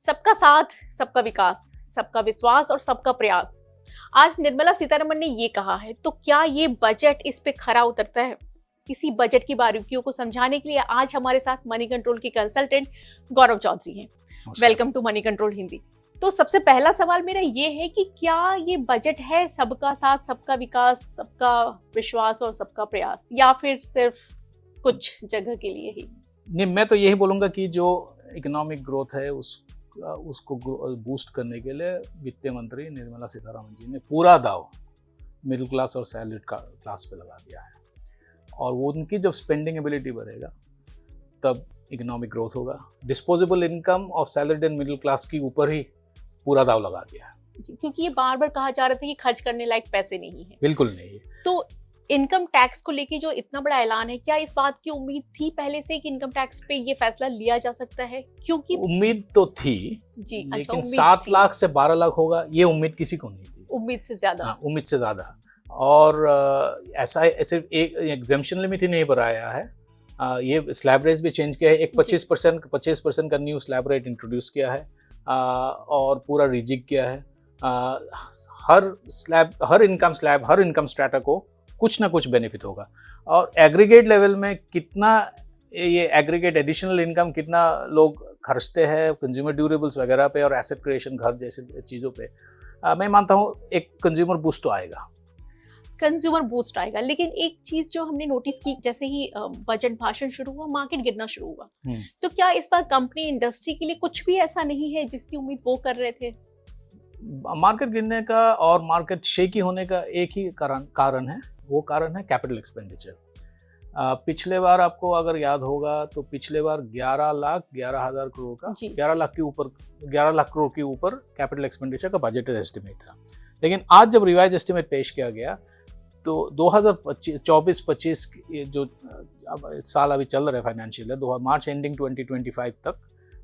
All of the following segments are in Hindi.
सबका साथ, सबका विकास, सबका विश्वास और सबका प्रयास। आज निर्मला सीतारमण ने ये कहा है, तो क्या ये बजट इस पे खरा उतरता है? इसी बजट की बारीकियों को समझाने के लिए आज हमारे साथ मनी कंट्रोल के कंसल्टेंट गौरव चौधरी हैं। Welcome to money control Hindi. तो सबसे पहला सवाल मेरा ये है कि क्या ये बजट है सबका साथ, सबका विकास, सबका विश्वास और सबका प्रयास, या फिर सिर्फ कुछ जगह के लिए ही? नहीं, मैं तो यही बोलूँगा कि जो इकोनॉमिक ग्रोथ है उसको बूस्ट करने के लिए वित्त मंत्री निर्मला सीतारमण जी ने पूरा दाव मिडिल क्लास और सैलरीड क्लास पे लगा दिया है। और वो उनकी जब स्पेंडिंग एबिलिटी बढ़ेगा तब इकोनॉमिक ग्रोथ होगा। Disposable income of salaried and middle class की ऊपर ही पूरा दाव लगा दिया है। क्योंकि ये बार बार कहा जा रहा था कि खर्च करने लायक पैसे नहीं है। बिल्कुल नहीं है। तो इनकम टैक्स को लेके जो इतना बड़ा ऐलान है, क्या इस बात की उम्मीद थी पहले से कि इनकम टैक्स पे ये फैसला लिया जा सकता है? क्योंकि उम्मीद तो थी जी, लेकिन 7 लाख से 12 लाख होगा ये उम्मीद किसी को नहीं थी। उम्मीद से ज्यादा। हाँ, उम्मीद से ज्यादा। और ऐसे एक एग्जेम्पशन लिमिट ही नहीं बढ़ाया है। ये स्लैब रेट भी चेंज किया है। एक 25% का न्यू स्लैब रेट इंट्रोड्यूस किया है और पूरा रिजिग किया है। हर इनकम स्ट्रैटा को कुछ ना कुछ बेनिफिट होगा। और एग्रीगेट लेवल में कितना ये एग्रीगेट एडिशनल इनकम कितना लोग खर्चते हैं कंज्यूमर ड्यूरेबल्स वगैरह पे और एसेट क्रिएशन घर जैसे चीज़ों पे, मैं मानता हूँ एक कंज्यूमर बूस्ट तो आएगा। कंज्यूमर बूस्ट आएगा, लेकिन एक चीज जो हमने नोटिस की, जैसे ही बजट भाषण शुरू हुआ मार्केट गिरना शुरू हुआ। तो क्या इस बार कंपनी इंडस्ट्री के लिए कुछ भी ऐसा नहीं है जिसकी उम्मीद वो कर रहे थे? मार्केट गिरने का और मार्केट शेकी होने का एक ही कारण है, वो कारण है कैपिटल एक्सपेंडिचर। पिछले बार आपको अगर याद होगा तो पिछले बार 11,11,000 करोड़ का 11 लाख करोड़ के ऊपर कैपिटल एक्सपेंडिचर का बजटेड एस्टिमेट था। लेकिन आज जब रिवाइज एस्टिमेट पेश किया गया तो 2024-25 जो अब साल अभी चल रहा है फाइनेंशियल ईयर, मार्च एंडिंग 2025 तक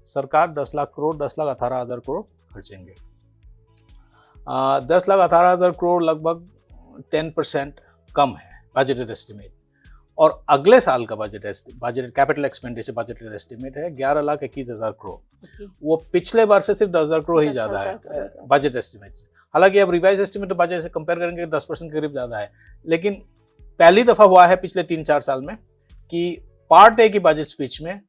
सरकार 10 लाख करोड़ 10,18,000 करोड़ खर्चेंगे। 10,18,000 करोड़ लगभग 10% कम है बजटेड एस्टिमेट। और अगले साल का budget capital expenditure budgeted estimate है 11,21,000 करोड़। वो पिछले बार से सिर्फ 10,000 करोड़ ही ज़्यादा है बजट एस्टिमेट से। हालांकि अब रिवाइज एस्टिमेट बजट से कंपेयर करेंगे 10% के करीब ज़्यादा है। लेकिन पहली दफ़ा हुआ है पिछले 3-4 साल में कि पार्ट ए की बजट स्पीच में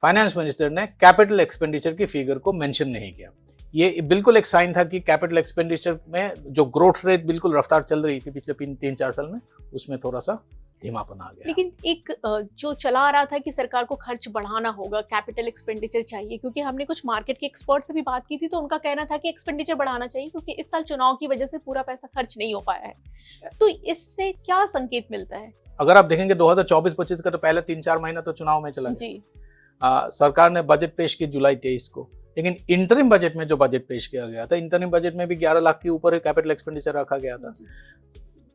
फाइनेंस मिनिस्टर ने कैपिटल एक्सपेंडिचर की फिगर को मेंशन नहीं किया। ये बिल्कुल एक साइन था कि कैपिटल एक्सपेंडिचर में जो ग्रोथ रेट बिल्कुल रफ्तार चल रही थी पिछले 3-4 साल में, उसमें थोड़ा सा धीमापन आ गया। लेकिन एक जो चला आ रहा था कि सरकार को खर्च बढ़ाना होगा, कैपिटल एक्सपेंडिचर चाहिए, क्योंकि हमने कुछ मार्केट के एक्सपर्ट से भी बात की थी तो उनका कहना था कि एक्सपेंडिचर बढ़ाना चाहिए क्योंकि इस साल चुनाव की वजह से पूरा पैसा खर्च नहीं हो पाया है। तो इससे क्या संकेत मिलता है? अगर आप देखेंगे 2024-25 का तो पहले 3-4 महीना तो चुनाव में चला जी। सरकार ने बजट पेश की जुलाई 23 को, लेकिन इंटरिम बजट में जो बजट पेश किया गया था, इंटरिम बजट में भी 11 लाख के ऊपर कैपिटल एक्सपेंडिचर रखा गया था।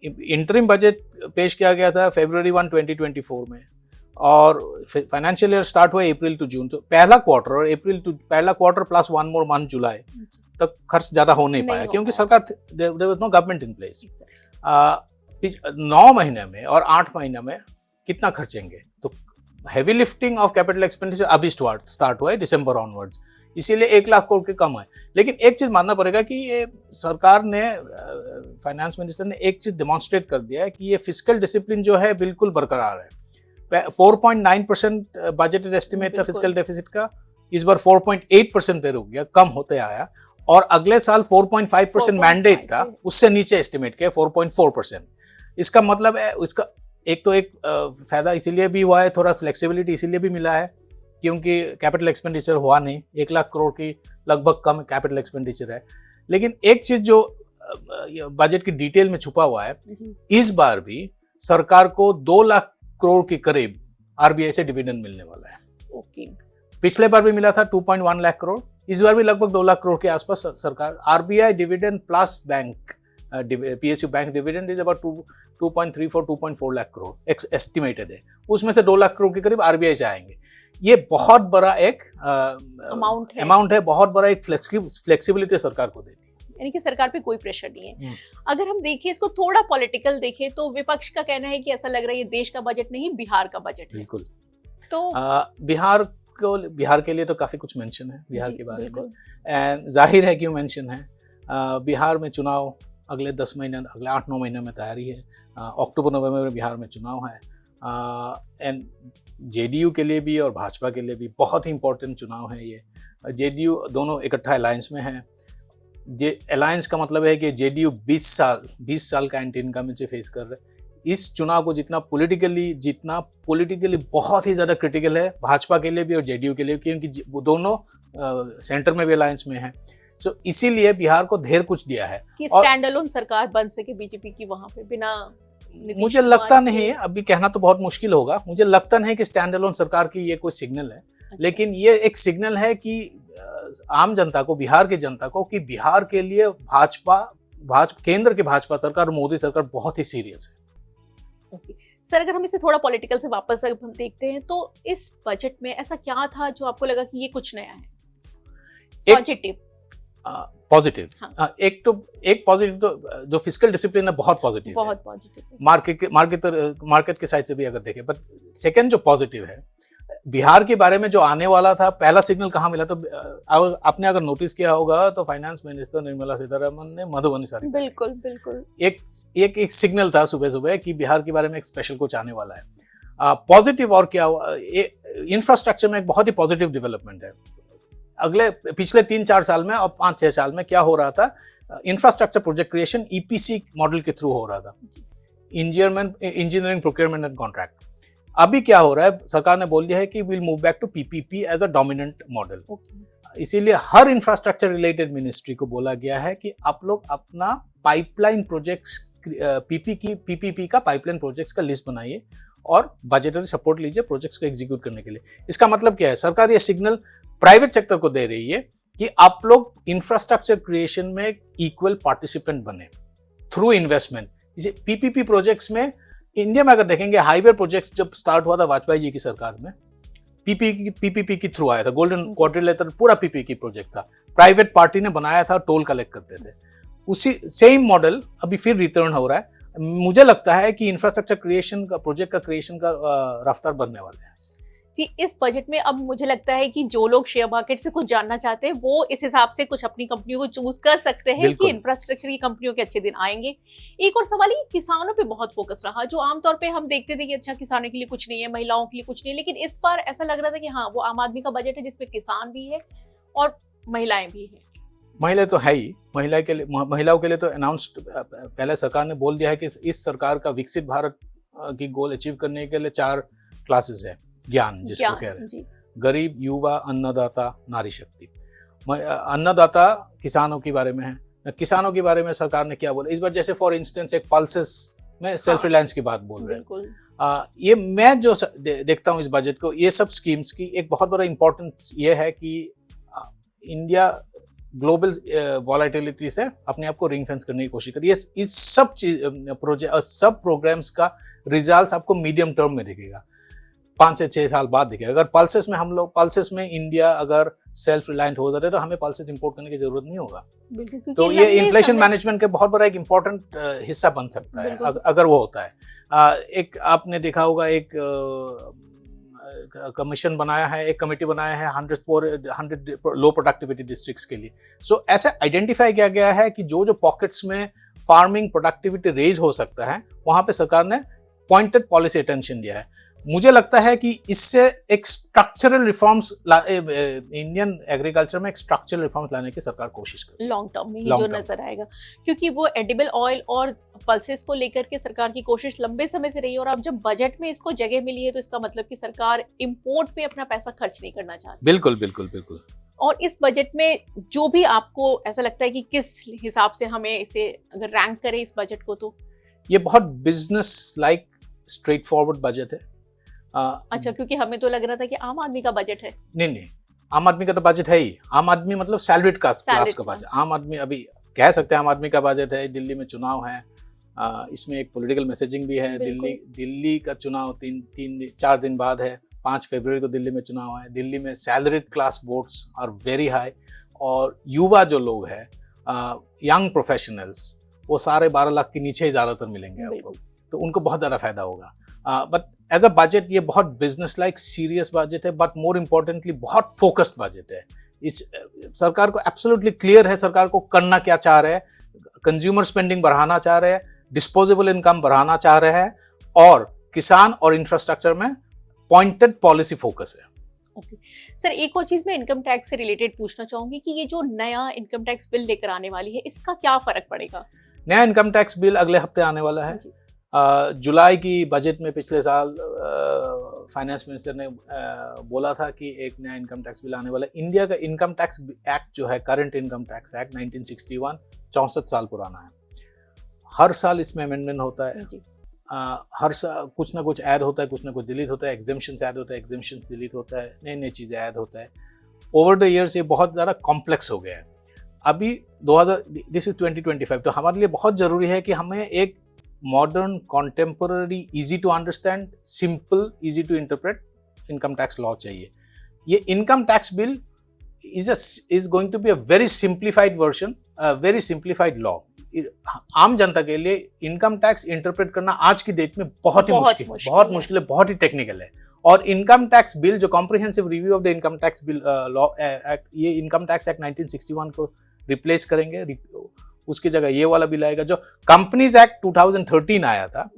इंटरिम बजट पेश किया गया था फरवरी 1, 2024 में और फाइनेंशियल ईयर स्टार्ट हुआ अप्रैल टू जून। तो पहला क्वार्टर प्लस 1 मोर मंथ जुलाई तक खर्च ज़्यादा हो नहीं पाया क्योंकि सरकार there was no government in place. 9 महीने में और 8 महीने में कितना खर्चेंगे? तो heavy lifting of capital expenditure अभी स्टार्ट हुआ है दिसंबर ऑनवर्ड्स, इसीलिए 1 लाख करोड़ के कम है। लेकिन एक चीज़ मानना पड़ेगा कि ये सरकार ने, फाइनेंस मिनिस्टर ने एक चीज़ डेमोन्स्ट्रेट कर दिया है कि ये फिस्कल डिसिप्लिन जो है बिल्कुल बरकरार है। 4.9% बजटेड एस्टिमेट था फिस्कल डेफिसिट का, इस बार 4.8% पे रुक गया, कम होते आया। और अगले साल 4.5% मैंडेट था, उससे नीचे एस्टिमेट किया 4.4%। इसका मतलब है इसका एक फायदा इसीलिए भी हुआ है, थोड़ा फ्लेक्सिबिलिटी इसीलिए भी मिला है क्योंकि कैपिटल एक्सपेंडिचर हुआ नहीं, 1 लाख करोड़ की लगभग कम कैपिटल एक्सपेंडिचर है। लेकिन एक चीज जो बजट की डिटेल में छुपा हुआ है, इस बार भी सरकार को 2 लाख करोड़ के करीब आरबीआई से डिविडेंड मिलने वाला है। पिछले बार भी मिला था 2.1 लाख करोड़, इस बार भी लगभग 2 लाख करोड़ के आसपास सरकार RBI dividend plus bank PSU bank dividend is about 2.34 lakh crore estimated है। उसमें से 2 लाख करोड़ के करीब आरबीआई से आएंगे। ये बहुत बड़ा एक अमाउंट है, बहुत बड़ा एक फ्लेक्सिबिलिटी सरकार को देती है, यानी कि सरकार पे कोई प्रेशर नहीं है। अगर हम देखें इसको थोड़ा पॉलिटिकल देखें तो विपक्ष का कहना है कि ऐसा लग रहा है ये देश का बजट नहीं बिहार का बजट है। बिल्कुल। तो बिहार को बिहार के लिए तो काफ़ी कुछ मेंशन है बिहार जी, के बारे में, बिल्कुल। एंड जाहिर है क्यों मेंशन है। बिहार में चुनाव अगले 10 महीने, अगले 8-9 महीने में तैयारी है। अक्टूबर नवंबर में बिहार में चुनाव है, एंड जेडीयू के लिए भी और भाजपा के लिए भी बहुत ही इंपॉर्टेंट चुनाव है ये। जेडीयू दोनों इकट्ठा अलायंस में है। जे अलायंस का मतलब है कि जेडीयू 20 साल का एंटी इनकम्बेंसी फेस कर रहे हैं। इस चुनाव को जितना पॉलिटिकली बहुत ही ज़्यादा क्रिटिकल है भाजपा के लिए भी और जेडीयू के लिए, क्योंकि वो दोनों सेंटर में भी अलायंस में है। सो इसीलिए बिहार को ढेर कुछ दिया है। कि और स्टैंड अलोन सरकार बन सके बीजेपी की वहां पे बिना नीतीश मुझे कुमार लगता के। नहीं, अभी कहना तो बहुत मुश्किल होगा, मुझे लगता नहीं कि स्टैंड अलोन सरकार की ये कोई सिग्नल है, लेकिन ये एक सिग्नल है कि आम जनता को, बिहार की जनता को, कि बिहार के लिए केंद्र की भाजपा सरकार, मोदी सरकार बहुत ही सीरियस है। ओके। सर, अगर हम इसे थोड़ा पॉलिटिकल से वापस अगर हम देखते हैं तो इस बजट में ऐसा क्या था जो आपको लगा कि ये कुछ नया है, पॉजिटिव? पॉजिटिव, हाँ। एक पॉजिटिव तो जो फिस्कल डिसिप्लिन है बहुत पॉजिटिव है, बहुत पॉजिटिव है। मार्केट के साइड से भी अगर देखें। बट सेकंड जो पॉजिटिव है, बिहार के बारे में जो आने वाला था, पहला सिग्नल कहाँ मिला? तो आपने अगर नोटिस किया होगा तो फाइनेंस मिनिस्टर निर्मला सीतारमण ने मधुबनी सारी बिल्कुल बिल्कुल एक सिग्नल था सुबह सुबह कि बिहार के बारे में एक स्पेशल कुछ आने वाला है। पॉजिटिव और क्या हुआ, इंफ्रास्ट्रक्चर में एक बहुत ही पॉजिटिव डेवलपमेंट है। पिछले 3-4 साल में और 5-6 साल में क्या हो रहा था, infrastructure project creation EPC model के थ्रू हो रहा था, इंजीनियरिंग प्रोक्योरमेंट एंड कॉन्ट्रैक्ट। अभी क्या हो रहा है, सरकार ने बोल दिया है कि will move back to PPP as a dominant model. इसीलिए हर इंफ्रास्ट्रक्चर रिलेटेड मिनिस्ट्री को बोला गया है कि आप लोग अपना पाइपलाइन प्रोजेक्ट्स, पीपीपी का पाइपलाइन प्रोजेक्ट्स का लिस्ट बनाइए और बजटरी सपोर्ट लीजिए प्रोजेक्ट्स को एग्जीक्यूट करने के लिए। इसका मतलब क्या है, सरकार ये सिग्नल प्राइवेट सेक्टर को दे रही है कि आप लोग इंफ्रास्ट्रक्चर क्रिएशन में इक्वल पार्टिसिपेंट बने थ्रू इन्वेस्टमेंट। इसे पीपीपी प्रोजेक्ट्स में, इंडिया में अगर देखेंगे, हाईवे प्रोजेक्ट्स जब स्टार्ट हुआ था वाजपेयी जी की सरकार में, पीपीपी के थ्रू आया था। गोल्डन क्वाड्रिलेटरल पूरा पीपीपी प्रोजेक्ट था, प्राइवेट पार्टी ने बनाया था, टोल कलेक्ट करते थे। उसी सेम मॉडल अभी फिर रिटर्न हो रहा है। मुझे लगता है कि इंफ्रास्ट्रक्चर क्रिएशन का प्रोजेक्ट का क्रिएशन का रफ्तार बढ़ने वाला है जी। इस बजट में अब मुझे लगता है कि जो लोग शेयर मार्केट से कुछ जानना चाहते हैं वो इस हिसाब से कुछ अपनी कंपनियों को चूज कर सकते हैं कि इंफ्रास्ट्रक्चर की कंपनियों के अच्छे दिन आएंगे। एक और सवाल, ये किसानों पे बहुत फोकस रहा, जो आमतौर पे हम देखते थे कि अच्छा किसानों के लिए कुछ नहीं है, महिलाओं के लिए कुछ नहीं है, लेकिन इस बार ऐसा लग रहा था कि हाँ, वो आम आदमी का बजट है जिसमें किसान भी है और महिलाएं भी है। महिला तो है ही, महिलाओं के लिए तो अनाउंस्ड, पहले सरकार ने बोल दिया है कि इस सरकार का विकसित भारत की गोल अचीव करने के लिए 4 क्लासेस है। ज्ञान जिसको कह रहे हैं, गरीब, युवा, अन्नदाता, नारी शक्ति। अन्नदाता किसानों के बारे में है। किसानों के बारे में सरकार ने क्या बोला इस बार, जैसे फॉर इंस्टेंस एक पल्सेस में सेल्फ रिलायंस की बात बोल रहे हैं। ये मैं जो देखता हूँ इस बजट को, ये सब स्कीम्स की एक बहुत बड़ा इंपॉर्टेंस ये है कि इंडिया ग्लोबल वॉलेटिलिटी से अपने आप को रिंग फेंस करने की कोशिश करिए। इस सब सब प्रोग्राम्स का रिजल्ट आपको मीडियम टर्म में दिखेगा, 5 से 6 साल बाद दिखेगा। अगर पल्सेस में इंडिया अगर सेल्फ रिलायंट हो जाए तो हमें पल्सेस इंपोर्ट करने की जरूरत नहीं होगा। तो ये इन्फ्लेशन मैनेजमेंट का बहुत बड़ा एक इम्पोर्टेंट हिस्सा बन सकता है अगर वो होता है। एक आपने देखा होगा, एक कमीशन बनाया है, एक कमेटी बनाया है 100 लो प्रोडक्टिविटी डिस्ट्रिक्ट्स के लिए। सो ऐसे आइडेंटिफाई किया गया है कि जो पॉकेट्स में फार्मिंग प्रोडक्टिविटी रेज हो सकता है, वहां पे सरकार ने पॉइंटेड पॉलिसी अटेंशन दिया है। मुझे लगता है कि इससे एक स्ट्रक्चरल रिफॉर्म्स, इंडियन एग्रीकल्चर में एक स्ट्रक्चरल रिफॉर्म्स लाने की सरकार कोशिश कर लॉन्ग टर्म में जो नजर आएगा, क्योंकि वो एडिबल ऑयल और पल्सेस को लेकर के सरकार की कोशिश लंबे समय से रही है और अब जब बजट में इसको जगह मिली है तो इसका मतलब कि सरकार इंपोर्ट पे अपना पैसा खर्च नहीं करना चाहती। बिल्कुल बिल्कुल बिल्कुल। और इस बजट में जो भी आपको ऐसा लगता है कि किस हिसाब से हमें इसे अगर रैंक करें इस बजट को, तो ये बहुत business like straight forward budget है। अच्छा, क्योंकि हमें तो लग रहा था कि आम आदमी का बजट है। नहीं, आम आदमी का तो बजट है ही। आम आदमी मतलब सैलरीड क्लास का बजट। आम आदमी अभी कह सकते हैं आम आदमी का बजट है। दिल्ली में चुनाव है, इसमें एक पॉलिटिकल मैसेजिंग भी है। दिल्ली का चुनाव 4 दिन बाद है, 5 फरवरी को दिल्ली में चुनाव है। दिल्ली में salaried class votes are very high, और युवा जो लोग हैं, यंग प्रोफेशनल्स, वो सारे 12 लाख के नीचे ही ज्यादातर मिलेंगे आपको। तो उनको बहुत ज़्यादा फायदा होगा। बट एज अ बजट ये बहुत बिजनेस लाइक सीरियस बजट है, बट मोर इम्पोर्टेंटली बहुत फोकस्ड बजट है। इस सरकार को एब्सोल्युटली क्लियर है सरकार को करना क्या चाह रहे हैं। कंज्यूमर स्पेंडिंग बढ़ाना चाह रहे हैं, डिस्पोजेबल इनकम बढ़ाना चाह रहे हैं, और किसान और इंफ्रास्ट्रक्चर में पॉइंटेड पॉलिसी फोकस है। ओके सर, एक और चीज मैं इनकम टैक्स से रिलेटेड पूछना चाहूंगी कि ये जो नया इनकम टैक्स बिल लेकर आने वाली है, इसका क्या फर्क पड़ेगा? नया इनकम टैक्स बिल अगले हफ्ते आने वाला है। जुलाई की बजट में पिछले साल फाइनेंस मिनिस्टर ने बोला था कि एक नया इनकम टैक्स बिल आने वाला है। इंडिया का इनकम टैक्स एक्ट जो है, करंट इनकम टैक्स एक्ट 1961, 64 साल पुराना है। हर साल इसमें अमेंडमेंट होता है। हर साल कुछ ना कुछ ऐड होता है, कुछ ना कुछ डिलीट होता है, एग्जेम्पशंस ऐड होता है, एग्जेम्पशंस डिलीट होता है, नई नई चीज़ें ऐड होता है। ओवर द ईयर्स ये बहुत ज़्यादा कॉम्प्लेक्स हो गया है। अभी दिस इज 2025, तो हमारे लिए बहुत ज़रूरी है कि हमें एक modern, contemporary, easy to understand, simple, easy to interpret income tax law चाहिए। ये income tax bill is going to be a very simplified version, a very simplified law. आम जनता के लिए इनकम टैक्स इंटरप्रेट करना आज की डेट में बहुत मुश्किल है, बहुत ही टेक्निकल है। और इनकम टैक्स बिल जो comprehensive review of the income tax bill law act, ये इनकम टैक्स एक्ट 1961 को रिप्लेस करेंगे। उसकी जगह ये वाला बिल आएगा। जो कंपनीज एक्ट 2013 आया था,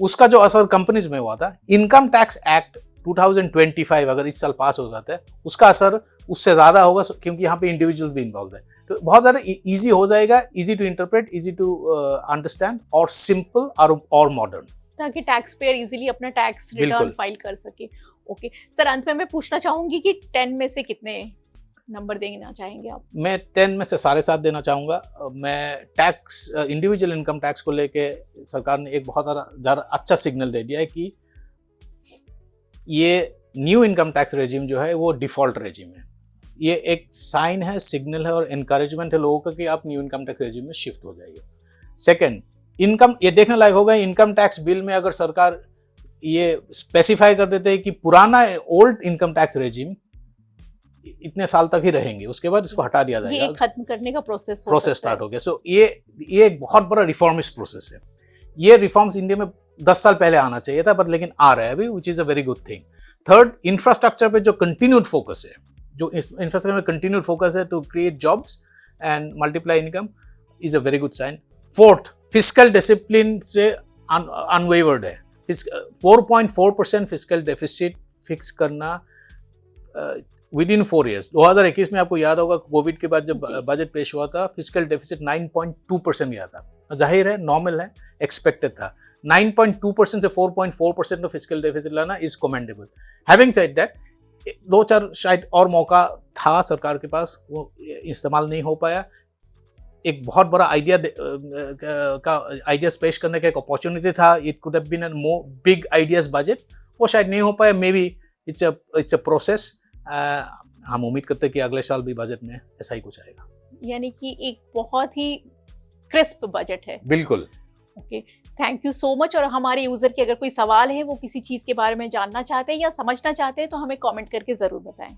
उसका जो असर कंपनीज में हुआ था, इनकम टैक्स एक्ट 2025 अगर इस साल पास हो जाता है, उसका असर उससे ज्यादा होगा, क्योंकि यहाँ पे इंडिविजुअल्स भी इन्वॉल्व है। तो बहुत ज्यादा इजी हो जाएगा, easy to interpret, easy to understand, और सिंपल और मॉडर्न, ताकि टैक्स पेयर इजीली अपना टैक्स रिटर्न फाइल कर सके। ओके सर, अंत में मैं पूछना चाहूंगी कि 10 में से कितने नंबर देना चाहेंगे आप? मैं 10 में से 7.5 देना चाहूँगा। मैं टैक्स, इंडिविजुअल इनकम टैक्स को लेके सरकार ने एक बहुत ज़्यादा अच्छा सिग्नल दे दिया है कि ये न्यू इनकम टैक्स रेजिम जो है वो डिफ़ॉल्ट रेजिम है। ये एक साइन है, सिग्नल है और एनकरेजमेंट है लोगों का कि आप न्यू इनकम टैक्स रेजिम में शिफ्ट हो जाइए। सेकंड, इनकम, ये देखने लायक होगा इनकम टैक्स बिल में अगर सरकार ये स्पेसिफाई कर देते हैं कि पुराना ओल्ड इनकम टैक्स रेजिम इतने साल तक ही रहेंगे, उसके बाद इसको हटा दिया जाएगा, ये खत्म करने का प्रोसेस स्टार्ट हो गया। सो ये एक बहुत बड़ा रिफॉर्मिस्ट प्रोसेस है। ये रिफॉर्म्स इंडिया में 10 साल पहले आना चाहिए था, पर लेकिन आ रहा है अभी, which is a very good thing. Third, infrastructure पे जो कंटिन्यूड फोकस है, जो इंफ्रास्ट्रक्चर में कंटिन्यूड फोकस है to create jobs and multiply income, is a very good sign. Fourth, fiscal discipline से अनवेवर्ड है। 4.4% फिस्कल डेफिसिट फिक्स करना विद इन 4 years। 2021 में आपको याद होगा, कोविड के बाद जब बजट पेश हुआ था, फिस्कल डेफिसिट 9.2% गया था। जाहिर है, नॉर्मल है, एक्सपेक्टेड था। 9.2% से 4.4% का फिस्कल डेफिसिट लाना is commendable. Having said that, 2-4 शायद और मौका था सरकार के पास, वो इस्तेमाल नहीं हो पाया। एक बहुत बड़ा आइडियाज पेश करने का एक अपॉर्चुनिटी था। It could have been a more big ideas budget, वो शायद नहीं हो पाया। Maybe it's a process. हम उम्मीद करते हैं कि अगले साल भी बजट में ऐसा ही कुछ आएगा। यानी कि एक बहुत ही क्रिस्प बजट है। बिल्कुल। Okay, thank you so much. और हमारे यूजर के अगर कोई सवाल है, वो किसी चीज़ के बारे में जानना चाहते हैं या समझना चाहते हैं, तो हमें कमेंट करके ज़रूर बताएं।